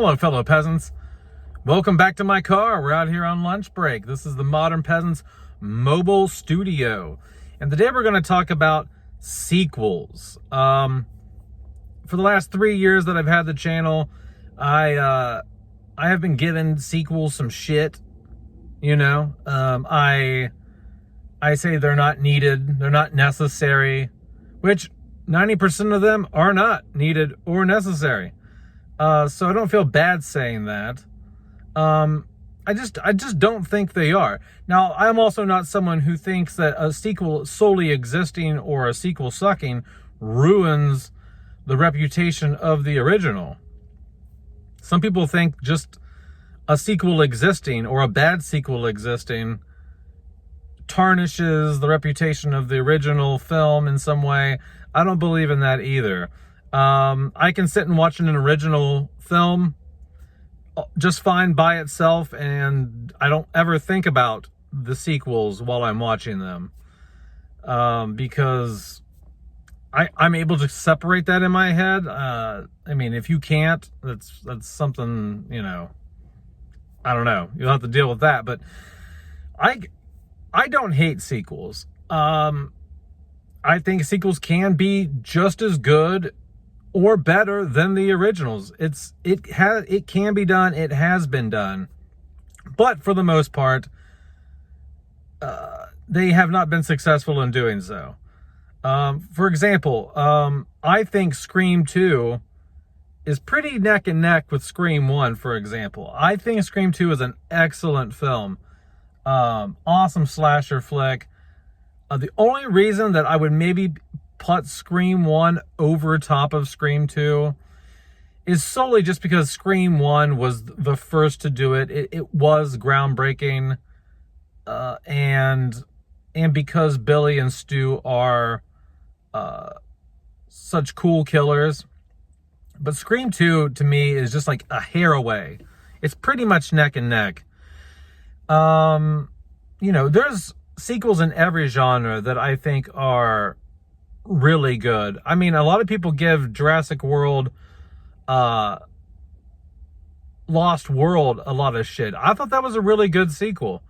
Hello, fellow peasants. Welcome back to my car. We're out here on lunch break. This is the Modern Peasants Mobile Studio. And today we're going to talk about sequels. For the last 3 years that I've had the channel, I have been giving sequels some shit. I say they're not needed, they're not necessary, which 90% of them are not needed or necessary. So I don't feel bad saying that. I just don't think they are. Now, I'm also not someone who thinks that a sequel solely existing or a sequel sucking ruins the reputation of the original. Some people think just a sequel existing or a bad sequel existing tarnishes the reputation of the original film in some way. I don't believe in that either. I can sit and watch an original film just fine by itself, and I don't ever think about the sequels while I'm watching them, because I'm able to separate that in my head. I mean, if you can't, that's something, I don't know. You'll have to deal with that. But I don't hate sequels. I think sequels can be just as good or better than the originals. It can be done. It has been done, but for the most part, they have not been successful in doing so. For example, I think Scream 2 is pretty neck and neck with Scream 1. For example, I think Scream 2 is an excellent film, awesome slasher flick. The only reason that I would maybe put Scream 1 over top of Scream 2 is solely just because Scream 1 was the first to do it. It was groundbreaking, and because Billy and Stu are such cool killers. But Scream 2 to me is just like a hair away. It's pretty much neck and neck. There's sequels in every genre that I think are really good. I mean, a lot of people give Jurassic World, Lost World a lot of shit. I thought that was a really good sequel.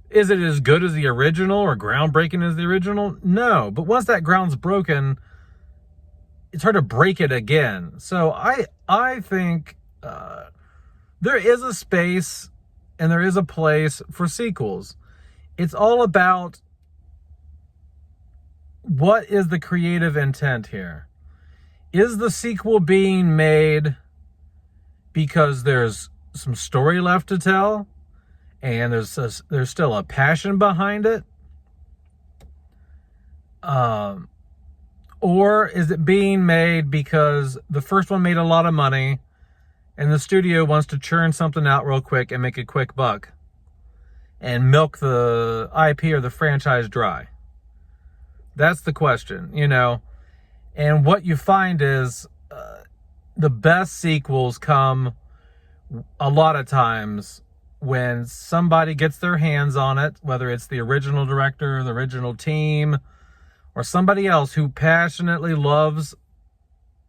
Is it as good as the original or groundbreaking as the original? No, but once that ground's broken, it's hard to break it again. So I think there is a space and there is a place for sequels. It's all about what is the creative intent here. Is the sequel being made because there's some story left to tell and there's still a passion behind it? Or is it being made because the first one made a lot of money and the studio wants to churn something out real quick and make a quick buck and milk the IP or the franchise dry? That's the question, And what you find is the best sequels come a lot of times when somebody gets their hands on it, whether it's the original director, the original team, or somebody else who passionately loves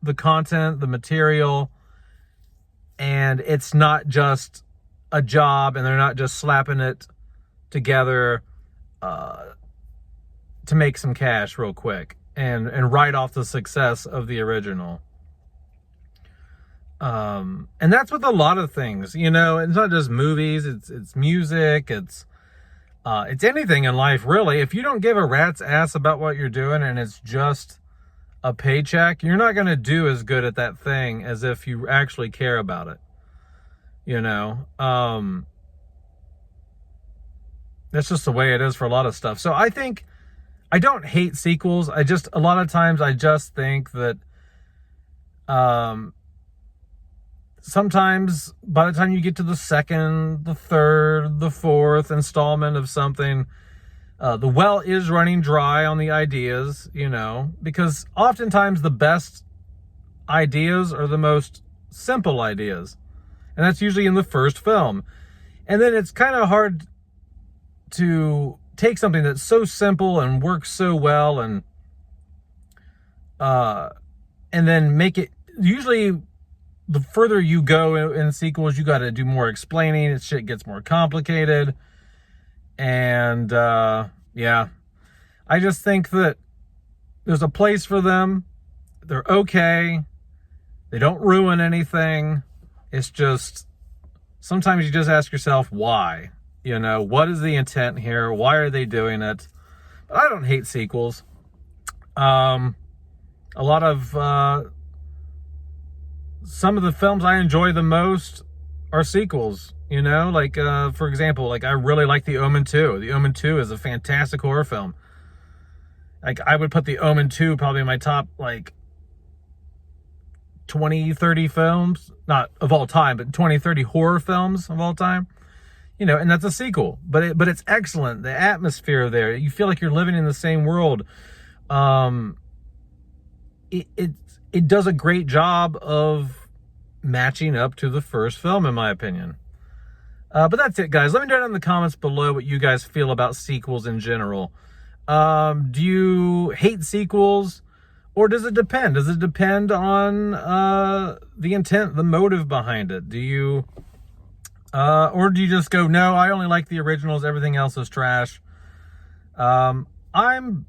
the content, the material, and it's not just a job and they're not just slapping it together to make some cash real quick and write off the success of the original. And that's with a lot of things, it's not just movies, it's music, it's anything in life, really. If you don't give a rat's ass about what you're doing and it's just a paycheck, you're not going to do as good at that thing as if you actually care about it. That's just the way it is for a lot of stuff. So I think I don't hate sequels. A lot of times I just think that sometimes by the time you get to the second, the third, the fourth installment of something, the well is running dry on the ideas, because oftentimes the best ideas are the most simple ideas. And that's usually in the first film. And then it's kind of hard to take something that's so simple and works so well and then make it, usually the further you go in sequels, you got to do more explaining. It shit gets more complicated. And yeah, I just think that there's a place for them. They're okay. They don't ruin anything. It's just, sometimes you just ask yourself, why? You know, what is the intent here? Why are they doing it? But I don't hate sequels. A lot of, some of the films I enjoy the most are sequels, you know, like, for example, like I really like The Omen 2. The Omen 2 is a fantastic horror film. Like, I would put The Omen 2 probably in my top, like, 20, 30 films, not of all time, but 20, 30 horror films of all time, you know, and that's a sequel, but it's excellent. The atmosphere there, you feel like you're living in the same world. It does a great job of matching up to the first film, in my opinion. But that's it, guys. Let me know down in the comments below what you guys feel about sequels in general. Do you hate sequels? Or does it depend? Does it depend on the intent, the motive behind it? Do you, or do you just go, no, I only like the originals, everything else is trash? I'm in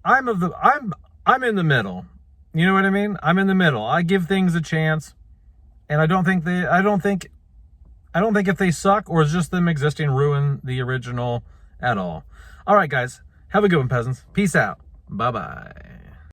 the middle. You know what I mean? I'm in the middle. I give things a chance, and I don't think if they suck or it's just them existing ruin the original at all. All right, guys, have a good one, peasants. Peace out. Bye-bye.